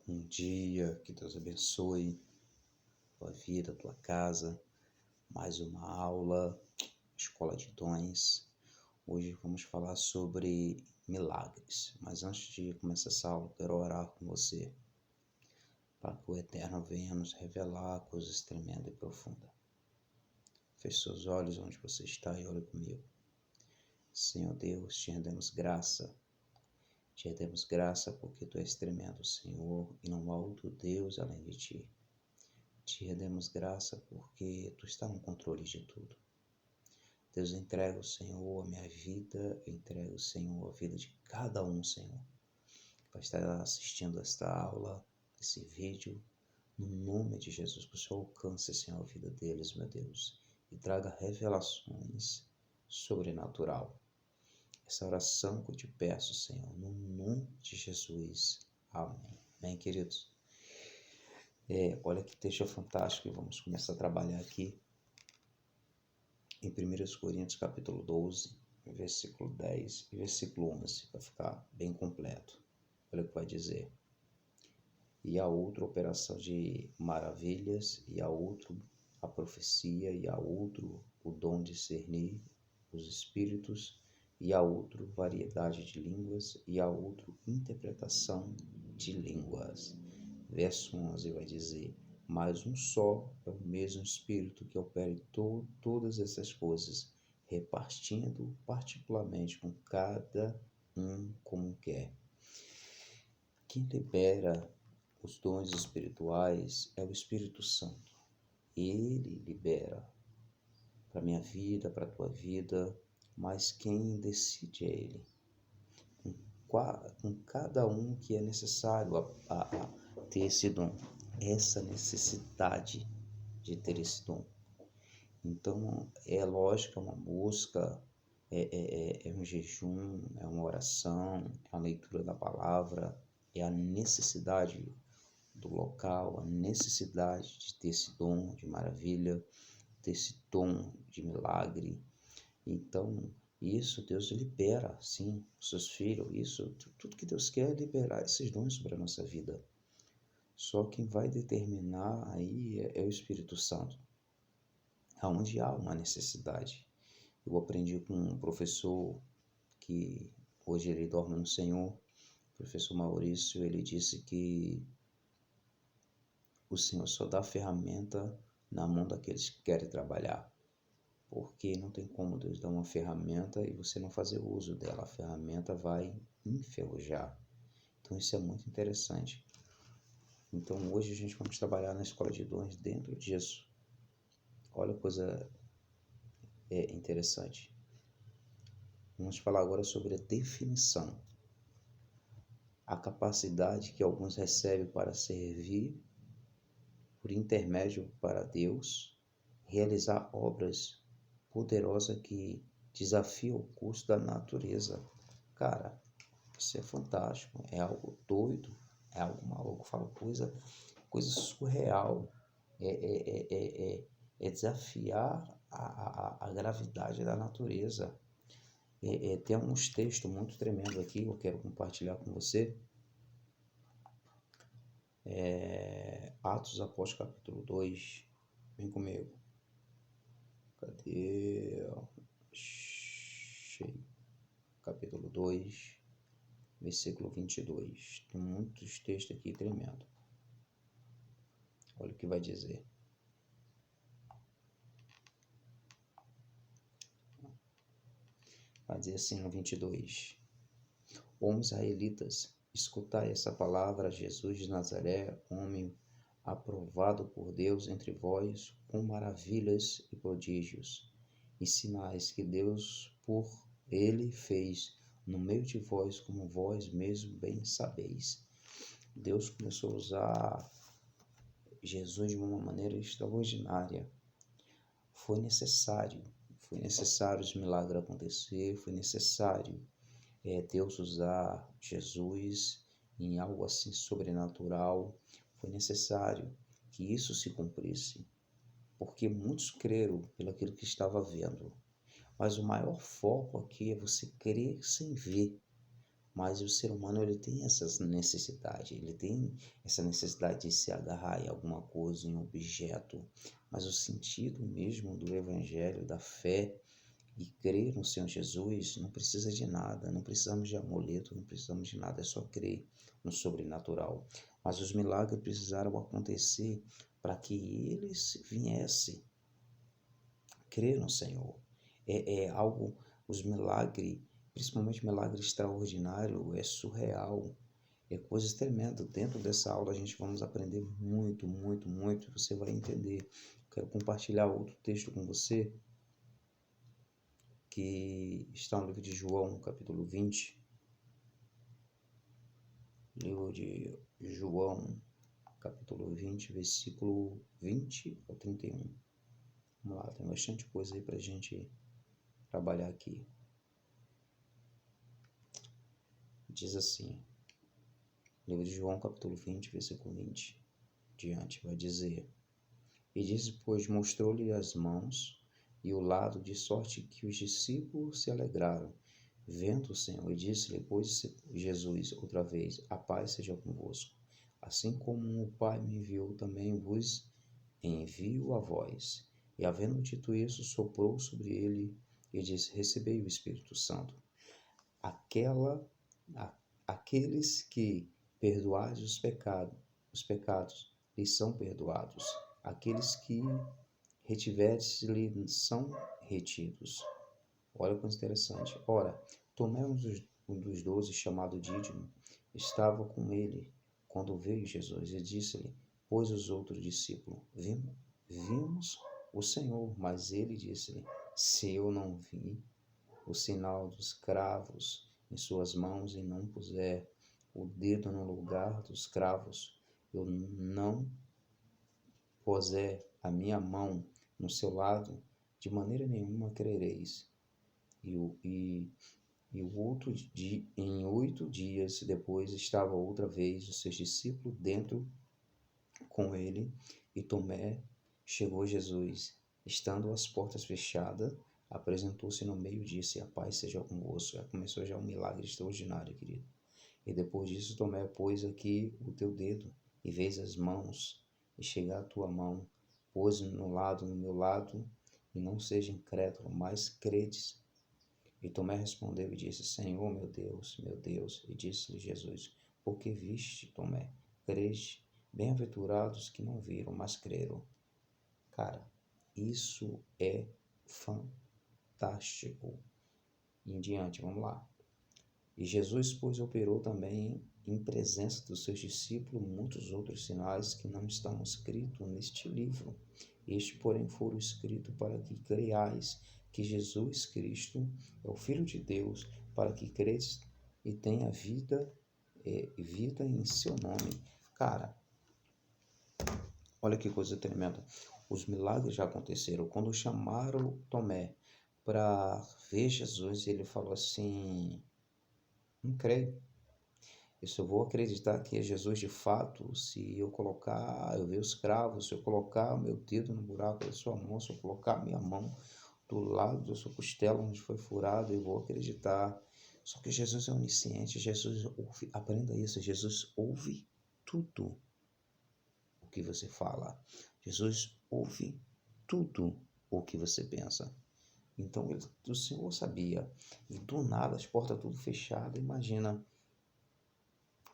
Um dia, que Deus abençoe tua vida, tua casa. Mais uma aula, Escola de Dons. Hoje vamos falar sobre milagres. Mas antes de começar essa aula, quero orar com você, para que o Eterno venha nos revelar coisas tremendas e profundas. Feche seus olhos onde você está e ore comigo. Senhor Deus, te rendemos graça. Te rendemos graça porque Tu és tremendo, Senhor, e não há outro Deus além de Ti. Te rendemos graça porque Tu está no controle de tudo. Deus, eu entrego, Senhor, a minha vida, eu entrego, Senhor, a vida de cada um, Senhor, que vai estar assistindo esta aula, esse vídeo, no nome de Jesus, que o Senhor alcance, Senhor, a vida deles, meu Deus, e traga revelações sobrenatural. Essa oração que eu te peço, Senhor, no nome de Jesus. Amém. Amém, queridos? Olha que texto fantástico, e vamos começar a trabalhar aqui em 1 Coríntios capítulo 12, versículo 10 e versículo 11, para ficar bem completo. Olha o que vai dizer. E há outra operação de maravilhas, e há outro a profecia, e há outro o dom de discernir os espíritos, e há outro variedade de línguas, e há outro interpretação de línguas. Verso 11 vai dizer: mas um só é o mesmo Espírito que opera em todas essas coisas, repartindo particularmente com cada um como quer. Quem libera os dons espirituais é o Espírito Santo. Ele libera para a minha vida, para a tua vida, mas quem decide é Ele. Com cada um que é necessário a ter esse dom, essa necessidade de ter esse dom. Então, é lógico, é uma busca, é um jejum, é uma oração, é a leitura da palavra, é a necessidade do local, a necessidade de ter esse dom de maravilha, ter esse dom de milagre. Então, isso Deus libera, sim, os seus filhos, isso, tudo que Deus quer é liberar esses dons sobre a nossa vida. Só quem vai determinar aí é o Espírito Santo, aonde há uma necessidade. Eu aprendi com um professor que hoje ele dorme no Senhor, o professor Maurício, ele disse que o Senhor só dá ferramenta na mão daqueles que querem trabalhar. Porque não tem como Deus dar uma ferramenta e você não fazer uso dela. A ferramenta vai enferrujar. Então isso é muito interessante. Então hoje a gente vamos trabalhar na Escola de Dons dentro disso. Olha a coisa interessante. Vamos falar agora sobre a definição. A capacidade que alguns recebem para servir por intermédio para Deus, realizar obras poderosas que desafiam o curso da natureza. Cara, isso é fantástico, é algo doido, é algo maluco, fala coisa surreal, é desafiar a gravidade da natureza. Tem uns textos muito tremendos aqui, eu quero compartilhar com você. Atos dos Apóstolos capítulo 2, vem comigo. Cadê? Achei. Capítulo 2, versículo 22. Tem muitos textos aqui tremendos. Olha o que vai dizer. Vai dizer assim no 22. Homens israelitas, escutai essa palavra: Jesus de Nazaré, homem aprovado por Deus entre vós, com maravilhas e prodígios, e sinais que Deus por ele fez no meio de vós, como vós mesmo bem sabeis. Deus começou a usar Jesus de uma maneira extraordinária. Foi necessário os milagres acontecer, foi necessário Deus usar Jesus em algo assim sobrenatural. Foi necessário que isso se cumprisse, porque muitos creram pelo aquilo que estava vendo. Mas o maior foco aqui é você crer sem ver. Mas o ser humano, ele tem essa necessidade, de se agarrar em alguma coisa, em um objeto. Mas o sentido mesmo do evangelho, da fé e crer no Senhor Jesus, não precisa de nada, não precisamos de amuleto, não precisamos de nada, é só crer no sobrenatural. Mas os milagres precisaram acontecer para que eles viessem crer no Senhor. É algo, os milagres, principalmente milagre extraordinário, é surreal, é coisas tremendas. Dentro dessa aula a gente vamos aprender muito, muito, muito, você vai entender. Quero compartilhar outro texto com você, que está no livro de João, capítulo 20. Livro de João, capítulo 20, versículo 20 ao 31. Vamos lá, tem bastante coisa aí para a gente trabalhar aqui. Diz assim, livro de João, capítulo 20, versículo 20, diante, vai dizer: E disse, pois, mostrou-lhe as mãos e o lado, de sorte que os discípulos se alegraram. Vendo o Senhor, e disse-lhe, pois, Jesus, outra vez: A paz seja convosco. Assim como o Pai me enviou, também vos envio a vós. E havendo dito isso, soprou sobre ele e disse: Recebei o Espírito Santo. Aqueles que perdoarem os pecados lhes são perdoados. Aqueles que retiveres lhes são retidos. Olha que coisa interessante. Ora, Tomé, um dos 12, chamado Dídimo, estava com ele quando veio Jesus e disse-lhe, pois os outros discípulos: Vimos o Senhor. Mas ele disse-lhe: Se eu não vi o sinal dos cravos em suas mãos e não puser o dedo no lugar dos cravos, eu não puser a minha mão no seu lado, de maneira nenhuma crereis. Em 8 dias depois estava outra vez os seus discípulos dentro com ele, e Tomé chegou a Jesus. Estando as portas fechadas, apresentou-se no meio e disse: A paz seja convosco. Já começou um milagre extraordinário, querido. E depois disso, Tomé, pôs aqui o teu dedo, e vês as mãos, e chegar a tua mão, pôs no meu lado, e não seja incrédulo, mas credes. E Tomé respondeu e disse: Senhor, meu Deus, meu Deus. E disse-lhe Jesus: Por que viste, Tomé? Creste? Bem-aventurados que não viram, mas creram. Cara, isso é fantástico. E em diante, vamos lá. E Jesus, pois, operou também em presença dos seus discípulos muitos outros sinais que não estão escritos neste livro. Estes, porém, foram escritos para que creiais que Jesus Cristo é o Filho de Deus, para que credes e tenha vida em seu nome. Cara, olha que coisa tremenda. Os milagres já aconteceram. Quando chamaram Tomé para ver Jesus, ele falou assim: Não creio. Eu só vou acreditar que é Jesus de fato se eu ver os cravos, se eu colocar o meu dedo no buraco da sua mão, se eu colocar a minha mão do lado da sua costela onde foi furado, eu vou acreditar. Só que Jesus é onisciente, Jesus ouve, aprenda isso, Jesus ouve tudo o que você fala. Jesus ouve tudo o que você pensa. Então o Senhor sabia. E do nada, as portas tudo fechadas, imagina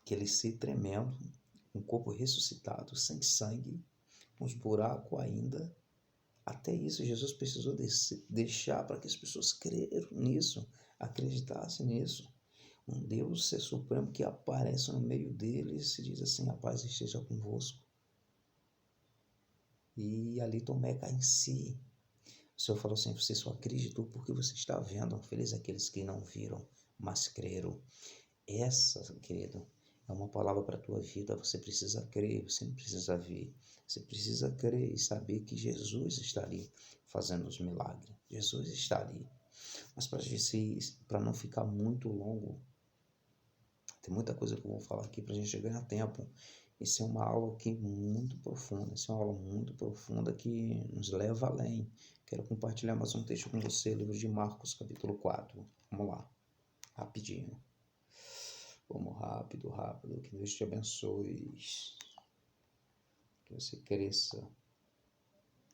aquele ser tremendo, um corpo ressuscitado, sem sangue, com os buracos ainda. Até isso Jesus precisou deixar para que as pessoas creram nisso, acreditassem nisso. Um Deus ser supremo que aparece no meio deles e diz assim: A paz esteja convosco. E ali Tomé cai em si. O Senhor falou assim: Você só acreditou porque você está vendo. Felizes aqueles que não viram, mas creram. Essa, querido, é uma palavra para a tua vida. Você precisa crer, você não precisa ver. Você precisa crer e saber que Jesus está ali fazendo os milagres. Jesus está ali. Mas para não ficar muito longo, tem muita coisa que eu vou falar aqui para a gente ganhar tempo. Isso é uma aula aqui muito profunda. Isso é uma aula muito profunda que nos leva além. Quero compartilhar mais um texto com você, livro de Marcos, capítulo 4. Vamos lá, rapidinho. Vamos rápido, rápido. Que Deus te abençoe. Que você cresça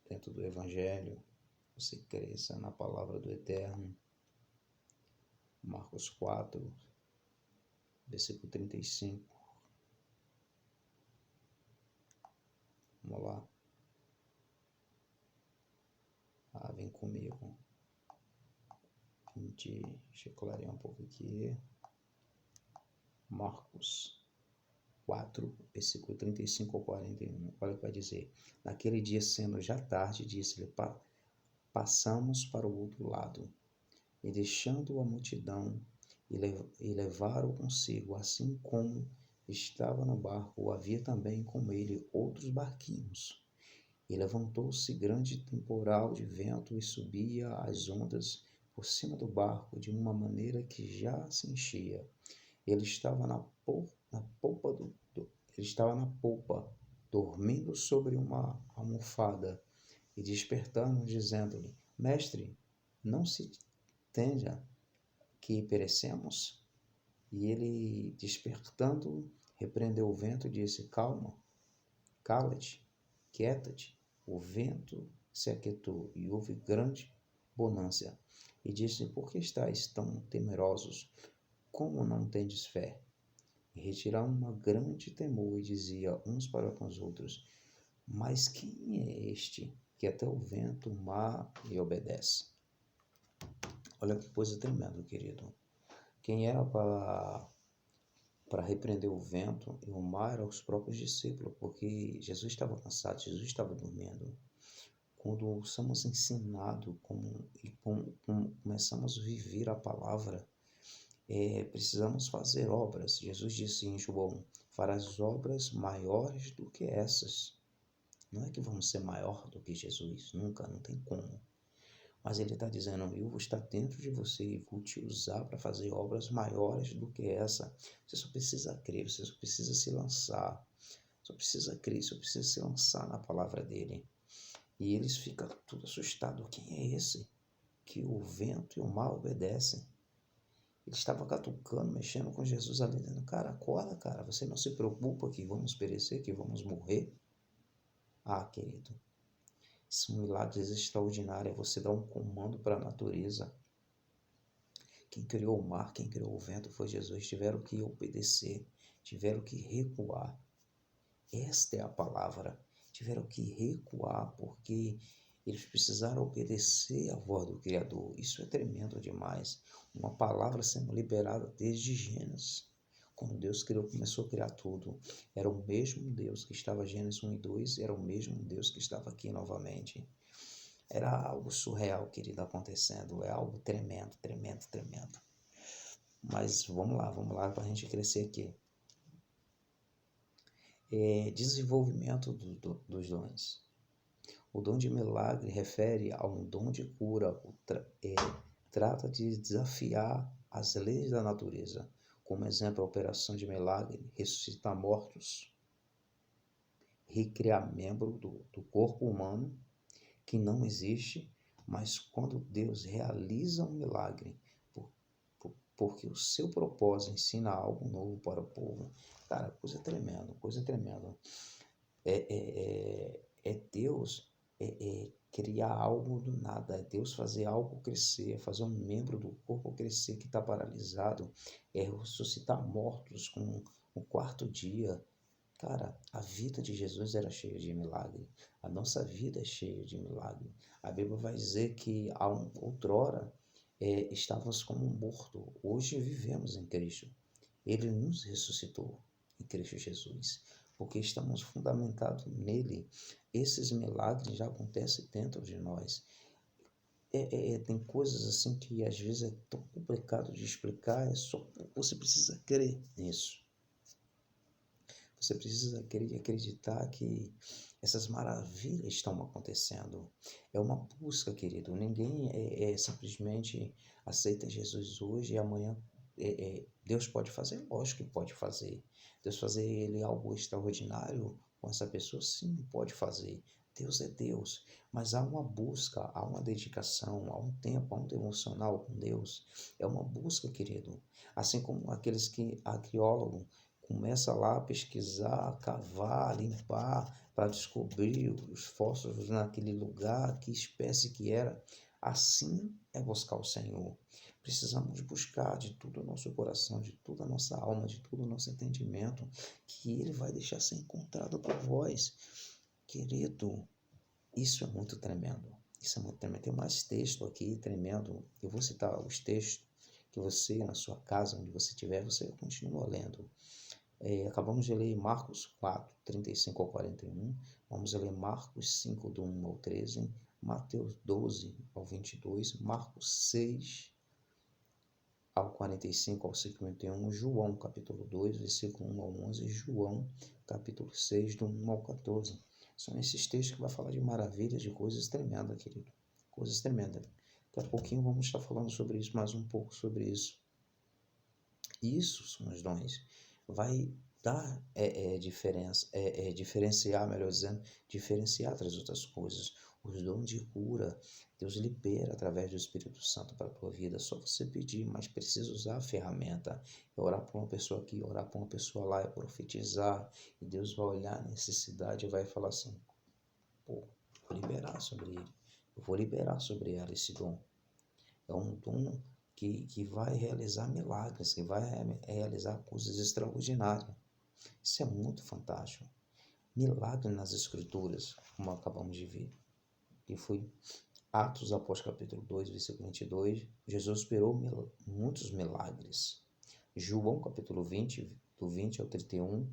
dentro do Evangelho. Que você cresça na palavra do Eterno. Marcos 4, versículo 35. Vamos lá. Vem comigo. Deixa eu clarear um pouco aqui. Marcos 4, versículo 35 ao 41. Olha o que vai dizer. Naquele dia, sendo já tarde, disse-lhe: passamos para o outro lado. E deixando a multidão, e levaram consigo, assim como estava no barco, havia também com ele outros barquinhos. E levantou-se grande temporal de vento e subia as ondas por cima do barco de uma maneira que já se enchia. Ele estava na polpa, dormindo sobre uma almofada, e despertando, dizendo-lhe: Mestre, não se tenha que perecemos? E ele, despertando, repreendeu o vento e disse: Calma, cala-te, quieta-te. O vento se aquietou e houve grande bonança. E disse: Por que estáis tão temerosos? Como não tendes fé? E retiraram uma grande temor e dizia uns para com os outros: Mas quem é este que até o vento, o mar lhe obedece? Olha que coisa tremenda, querido. Quem era para repreender o vento e o mar eram os próprios discípulos, porque Jesus estava cansado, Jesus estava dormindo. Quando somos ensinados e começamos a viver a palavra, precisamos fazer obras. Jesus disse em João: farás obras maiores do que essas. Não é que vamos ser maior do que Jesus, nunca, não tem como. Mas ele está dizendo: eu vou estar dentro de você e vou te usar para fazer obras maiores do que essa. Você só precisa crer, você só precisa se lançar. Só precisa crer, só precisa se lançar na palavra dele. E eles ficam tudo assustados. Quem é esse que o vento e o mar obedecem? Ele estava catucando, mexendo com Jesus ali, dizendo: cara, acorda, cara, você não se preocupa que vamos perecer, que vamos morrer? Querido, esse milagre extraordinário é você dar um comando para a natureza. Quem criou o mar, quem criou o vento foi Jesus. Tiveram que obedecer, tiveram que recuar. Esta é a palavra. Tiveram que recuar porque eles precisaram obedecer à voz do Criador. Isso é tremendo demais. Uma palavra sendo liberada desde Gênesis. Quando Deus começou a criar tudo, era o mesmo Deus que estava em Gênesis 1 e 2, era o mesmo Deus que estava aqui novamente. Era algo surreal, querido, acontecendo. É algo tremendo, tremendo, tremendo. Mas vamos lá para a gente crescer aqui. Desenvolvimento dos dons. O dom de milagre refere a um dom de cura. Trata de desafiar as leis da natureza. Como exemplo, a operação de milagre: ressuscitar mortos, recriar membro do corpo humano que não existe, mas quando Deus realiza um milagre, porque o seu propósito ensina algo novo para o povo. Cara, coisa tremenda, coisa tremenda. Deus criar algo do nada, é Deus fazer algo crescer, fazer um membro do corpo crescer que está paralisado, ressuscitar mortos com o quarto dia. Cara, a vida de Jesus era cheia de milagre. A nossa vida é cheia de milagre. A Bíblia vai dizer que outrora estávamos como morto. Hoje vivemos em Cristo. Ele nos ressuscitou em Cristo Jesus, porque estamos fundamentados nele. Esses milagres já acontecem dentro de nós. Tem coisas assim que às vezes é tão complicado de explicar, você precisa crer nisso. Você precisa acreditar que essas maravilhas estão acontecendo. É uma busca, querido. Ninguém simplesmente aceita Jesus hoje e amanhã Deus pode fazer? Lógico que pode fazer. Deus fazer ele algo extraordinário com essa pessoa? Sim, pode fazer. Deus é Deus, mas há uma busca, há uma dedicação, há um tempo, há um devocional com Deus. É uma busca, querido. Assim como aqueles que arqueólogos começa lá a pesquisar, a cavar, a limpar, para descobrir os fósseis naquele lugar, que espécie que era. Assim é buscar o Senhor. Precisamos buscar de todo o nosso coração, de toda a nossa alma, de todo o nosso entendimento, que Ele vai deixar ser encontrado por vós. Querido, isso é muito tremendo. Isso é muito tremendo. Tem mais texto aqui tremendo. Eu vou citar os textos que você, na sua casa, onde você estiver, você continua lendo. Acabamos de ler Marcos 4, 35 ao 41. Vamos ler Marcos 5, do 1 ao 13. Mateus 12 ao 22. Marcos 6 ao 45 ao 51, João capítulo 2, versículo 1 ao 11, João capítulo 6, do 1 ao 14. São esses textos que vai falar de maravilhas, de coisas tremendas, querido. Coisas tremendas. Daqui a pouquinho vamos estar falando sobre isso, mais um pouco sobre isso. Isso são os dons. Vai dar diferença, diferenciar, melhor dizendo, diferenciar das outras coisas. Os dons de cura, Deus libera através do Espírito Santo para a tua vida. Só você pedir, mas precisa usar a ferramenta. É orar por uma pessoa aqui, orar por uma pessoa lá, é profetizar. E Deus vai olhar a necessidade e vai falar assim, pô, vou liberar sobre ele. Eu vou liberar sobre ela esse dom. É um dom que vai realizar milagres, que vai realizar coisas extraordinárias. Isso é muito fantástico. Milagre nas Escrituras, como acabamos de ver. Que foi Atos Apóstolos capítulo 2, versículo 22. Jesus operou muitos milagres. João capítulo 20, do 20 ao 31.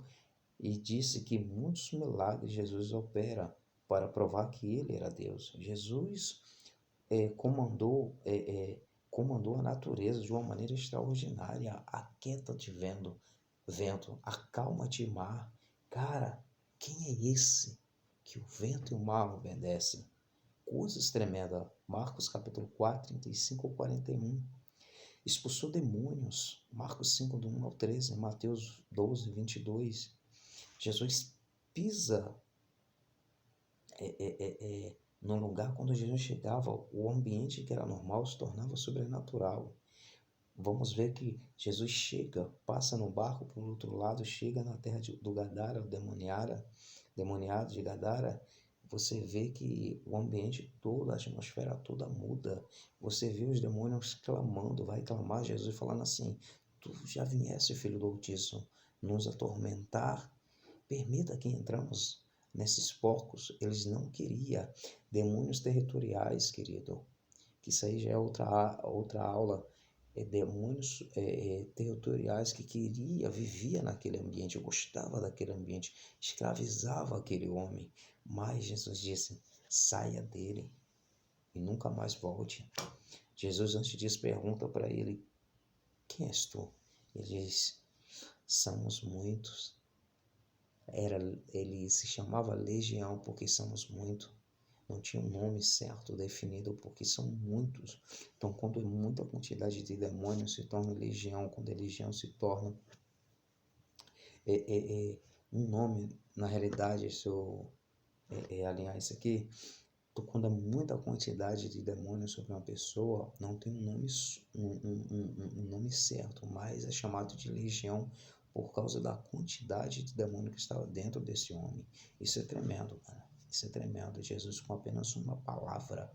E disse que muitos milagres Jesus opera para provar que ele era Deus. Jesus comandou a natureza de uma maneira extraordinária. Aquieta-te vento, acalma-te mar. Cara, quem é esse que o vento e o mar obedecem? Coisas tremendas. Marcos capítulo 4, 35 ao 41. Expulsou demônios. Marcos 5, do 1 ao 13. Mateus 12, 22. Jesus pisa no lugar. Quando Jesus chegava, o ambiente que era normal se tornava sobrenatural. Vamos ver que Jesus chega, passa no barco para o outro lado, chega na terra do Gadara, demoniado de Gadara. Você vê que o ambiente todo, a atmosfera toda muda. Você vê os demônios clamando, vai clamar Jesus falando assim, tu já viesse, filho do Altíssimo, nos atormentar? Permita que entramos nesses porcos. Eles não queriam. Demônios territoriais, querido, que isso aí já é outra aula. Demônios territoriais que vivia naquele ambiente, gostava daquele ambiente, escravizava aquele homem. Mas Jesus disse, saia dele e nunca mais volte. Jesus antes disso pergunta para ele, quem és tu? Ele diz, somos muitos. Ele se chamava Legião porque somos muitos. Não tinha um nome certo definido porque são muitos. Então, quando é muita quantidade de demônios, se torna legião. Quando a legião se torna um nome, na realidade, se eu alinhar isso aqui, quando é muita quantidade de demônios sobre uma pessoa, não tem um nome certo, mas é chamado de legião por causa da quantidade de demônio que estava dentro desse homem. Isso é tremendo, cara. Isso é tremendo. Jesus com apenas uma palavra.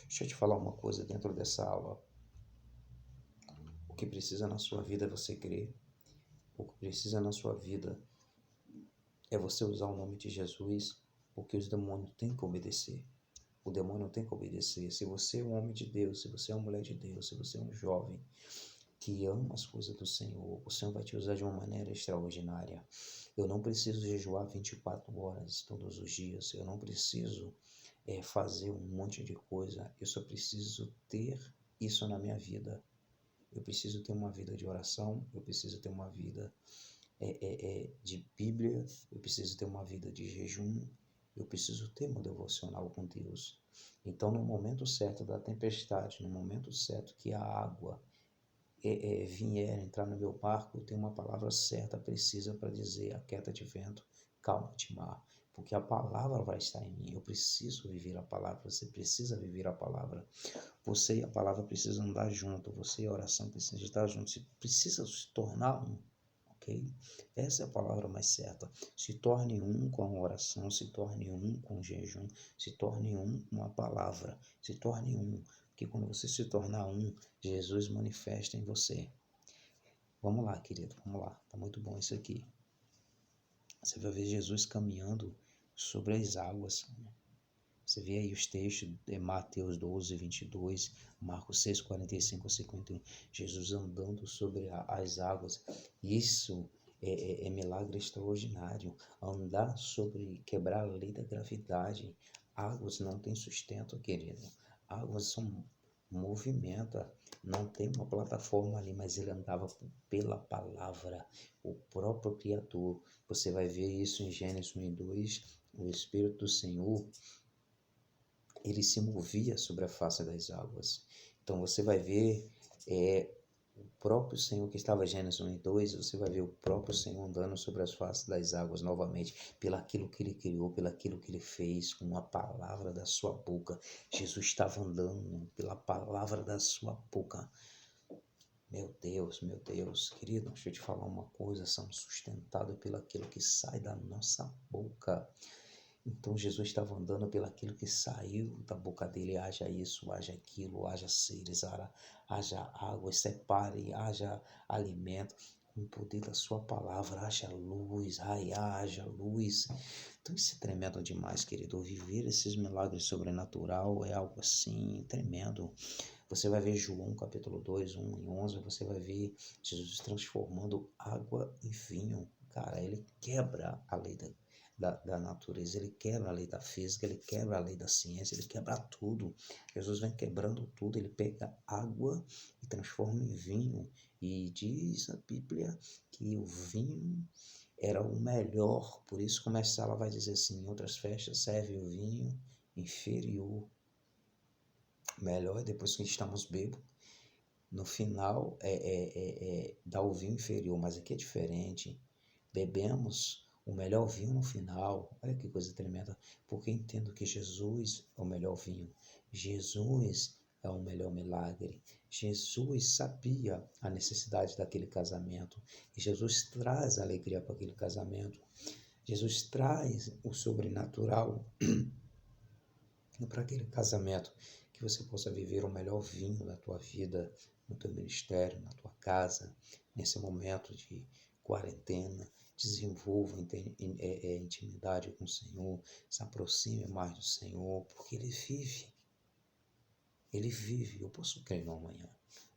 Deixa eu te falar uma coisa dentro dessa aula. O que precisa na sua vida é você crer. O que precisa na sua vida é você usar o nome de Jesus, porque os demônios têm que obedecer. O demônio tem que obedecer. Se você é um homem de Deus, se você é uma mulher de Deus, se você é um jovem que ama as coisas do Senhor, o Senhor vai te usar de uma maneira extraordinária. Eu não preciso jejuar 24 horas todos os dias. Eu não preciso fazer um monte de coisa. Eu só preciso ter isso na minha vida. Eu preciso ter uma vida de oração. Eu preciso ter uma vida de Bíblia. Eu preciso ter uma vida de jejum. Eu preciso ter um devocional com Deus. Então, no momento certo da tempestade, no momento certo que a água vier entrar no meu barco, eu tenho uma palavra certa, precisa para dizer, aquieta-te vento, calma-te mar, porque a palavra vai estar em mim. Eu preciso viver a palavra, você precisa viver a palavra. Você e a palavra precisam andar junto, você e a oração precisam estar juntos, você precisa se tornar um, ok? Essa é a palavra mais certa. Se torne um com a oração, se torne um com o jejum, se torne um com a palavra, se torne um, porque quando você se tornar um, Jesus manifesta em você. Vamos lá, querido, vamos lá, tá muito bom isso aqui. Você vai ver Jesus caminhando sobre as águas. Você vê aí os textos de Mateus 12, 22, Marcos 6, 45 a 51. Jesus andando sobre as águas. Isso é milagre extraordinário. Andar sobre, quebrar a lei da gravidade. Águas não têm sustento, querido. Águas são movimenta. Não tem uma plataforma ali, mas ele andava pela palavra. O próprio Criador. Você vai ver isso em Gênesis 1 e 2. O Espírito do Senhor, ele se movia sobre a face das águas. Então você vai ver o próprio Senhor que estava em Gênesis 1 e 2, você vai ver o próprio Senhor andando sobre as faces das águas novamente, pelaquilo que ele criou, pelaquilo que ele fez, com a palavra da sua boca. Jesus estava andando pela palavra da sua boca. Meu Deus, querido, deixa eu te falar uma coisa, somos sustentados pelaquilo que sai da nossa boca. Então Jesus estava andando pelaquilo que saiu da boca dele, haja isso, haja aquilo, haja seres, haja água, separe, haja alimento, com o poder da sua palavra, haja luz, haja luz. Então isso é tremendo demais, querido. Viver esses milagres sobrenatural é algo assim tremendo. Você vai ver João capítulo 2, 1 e 11, você vai ver Jesus transformando água em vinho. Cara, ele quebra a lei da natureza, ele quebra a lei da física, ele quebra a lei da ciência, ele quebra tudo. Jesus vem quebrando tudo, ele pega água e transforma em vinho. E diz a Bíblia que o vinho era o melhor, por isso ela vai dizer assim, em outras festas serve o vinho inferior. Melhor depois que estamos bêbados. No final dá o vinho inferior, mas aqui é diferente. Bebemos o melhor vinho no final. Olha que coisa tremenda. Porque entendo que Jesus é o melhor vinho. Jesus é o melhor milagre. Jesus sabia a necessidade daquele casamento. E Jesus traz alegria para aquele casamento. Jesus traz o sobrenatural para aquele casamento. Que você possa viver o melhor vinho da tua vida, no teu ministério, na tua casa, nesse momento de quarentena. Desenvolva intimidade com o Senhor, se aproxime mais do Senhor, porque Ele vive. Ele vive, eu posso crer no amanhã,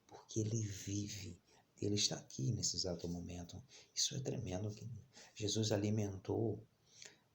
porque Ele vive. Ele está aqui nesse exato momento. Isso é tremendo. Que Jesus alimentou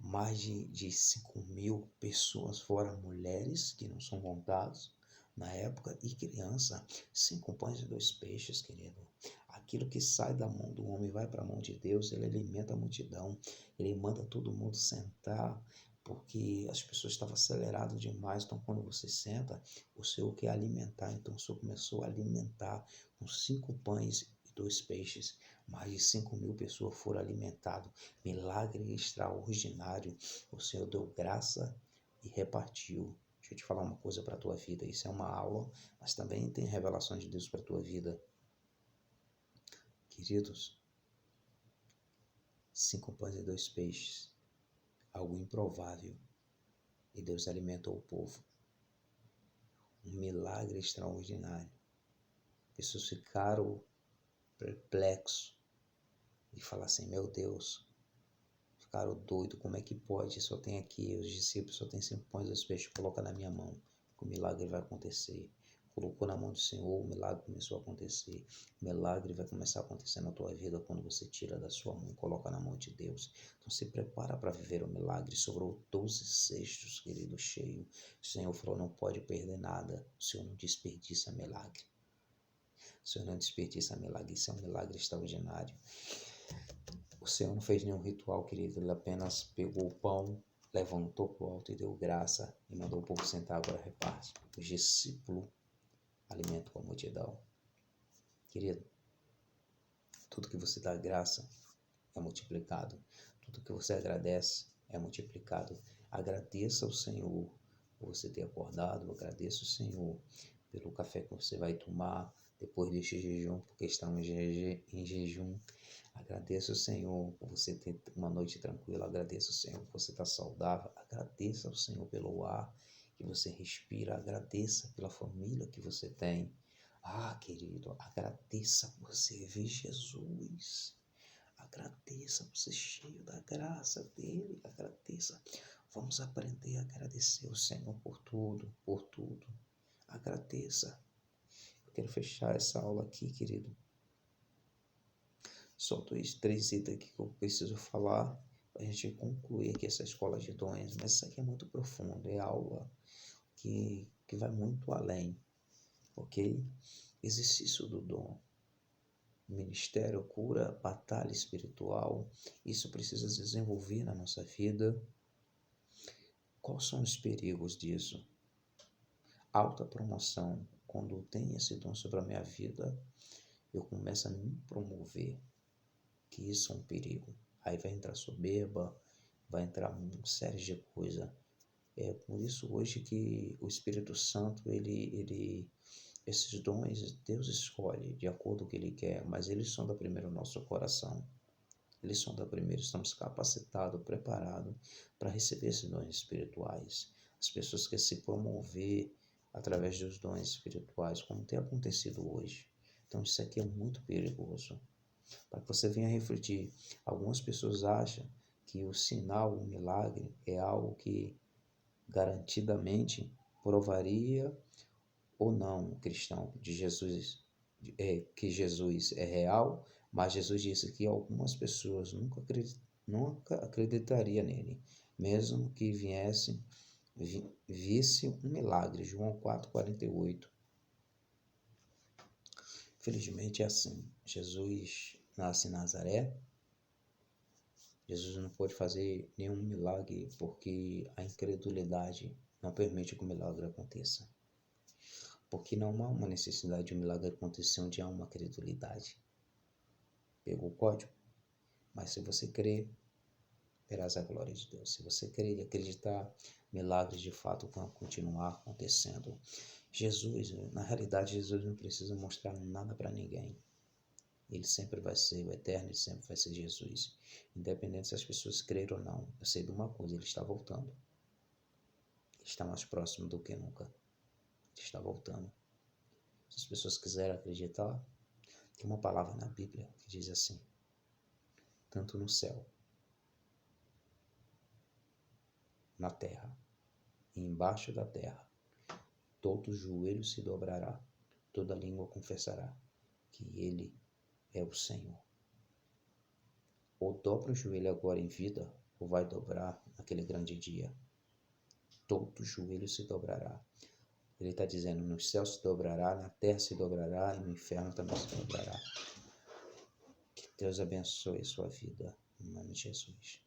mais de 5.000 pessoas, fora mulheres que não são contadas na época, e criança. 5 pães e 2 peixes, querido. Aquilo que sai da mão do homem vai para a mão de Deus, ele alimenta a multidão, ele manda todo mundo sentar, porque as pessoas estavam aceleradas demais. Então quando você senta, o Senhor quer alimentar, então o Senhor começou a alimentar com 5 pães e 2 peixes. Mais de 5.000 pessoas foram alimentadas. Milagre extraordinário. O Senhor deu graça e repartiu. Deixa eu te falar uma coisa para a tua vida. Isso é uma aula, mas também tem revelação de Deus para a tua vida. Queridos, 5 pães e 2 peixes. Algo improvável. E Deus alimentou o povo. Um milagre extraordinário. Pessoas ficaram perplexos e falaram assim, meu Deus, ficaram doidos, como é que pode? Só tem aqui, os discípulos só tem 5 pães e 2 peixes, coloca na minha mão, que o milagre vai acontecer. Colocou na mão do Senhor, o milagre começou a acontecer. O milagre vai começar a acontecer na tua vida quando você tira da sua mão e coloca na mão de Deus. Então se prepara para viver o milagre. Sobrou 12 cestos, querido, cheio. O Senhor falou, não pode perder nada. O Senhor não desperdiça milagre. O Senhor não desperdiça milagre. Isso é um milagre extraordinário. O Senhor não fez nenhum ritual, querido. Ele apenas pegou o pão, levantou para o alto e deu graça e mandou o povo sentar. Agora reparte. Os discípulos alimentam a multidão. Querido, tudo que você dá graça é multiplicado. Tudo que você agradece é é multiplicado. Agradeça ao Senhor por você ter acordado, agradeça ao Senhor pelo café que você vai tomar depois deste jejum, porque estamos em jejum. Agradeça ao Senhor por você ter uma noite tranquila, agradeça ao Senhor por você estar saudável, agradeça ao Senhor pelo ar que você respira, agradeça pela família que você tem. Querido, agradeça por você ver Jesus. Agradeça por ser cheio da graça dele. Agradeça. Vamos aprender a agradecer o Senhor por tudo, por tudo. Agradeça. Eu quero fechar essa aula aqui, querido. Só três itens aqui que eu preciso falar para a gente concluir aqui essa escola de dons. Mas isso aqui é muito profundo. É aula que vai muito além. Ok? Exercício do dom. Ministério, cura, batalha espiritual. Isso precisa se desenvolver na nossa vida. Quais são os perigos disso? Alta promoção. Quando tem esse dom sobre a minha vida, eu começo a me promover, que isso é um perigo. Aí vai entrar soberba, vai entrar uma série de coisas. É por isso hoje que o Espírito Santo, esses dons, Deus escolhe de acordo com o que Ele quer, mas eles são da primeiro no nosso coração. Eles são da primeiro, estamos capacitados, preparados para receber esses dons espirituais. As pessoas querem se promover através dos dons espirituais, como tem acontecido hoje. Então isso aqui é muito perigoso. Para que você venha refletir, algumas pessoas acham que o sinal, o milagre, é algo que garantidamente provaria ou não o cristão de Jesus, que Jesus é real, mas Jesus disse que algumas pessoas nunca acreditariam nele, mesmo que visse um milagre. João 4,48. Felizmente é assim. Jesus nasce em Nazaré. Jesus não pode fazer nenhum milagre porque a incredulidade não permite que o milagre aconteça. Porque não há uma necessidade de um milagre acontecer onde há uma credulidade. Pegou o código? Mas se você crer, verás a glória de Deus. Se você crer e acreditar, milagres de fato vão continuar acontecendo. Jesus, na realidade, Jesus não precisa mostrar nada para ninguém. Ele sempre vai ser o eterno e sempre vai ser Jesus. Independente se as pessoas crerem ou não. Eu sei de uma coisa, ele está voltando. Ele está mais próximo do que nunca. Ele está voltando. Se as pessoas quiserem acreditar, tem uma palavra na Bíblia que diz assim: tanto no céu, na terra e embaixo da terra, todo joelho se dobrará, toda língua confessará que Ele é o Senhor. Ou dobra o joelho agora em vida, ou vai dobrar naquele grande dia. Todo joelho se dobrará. Ele está dizendo, no céu se dobrará, na terra se dobrará e no inferno também se dobrará. Que Deus abençoe sua vida, em nome de Jesus.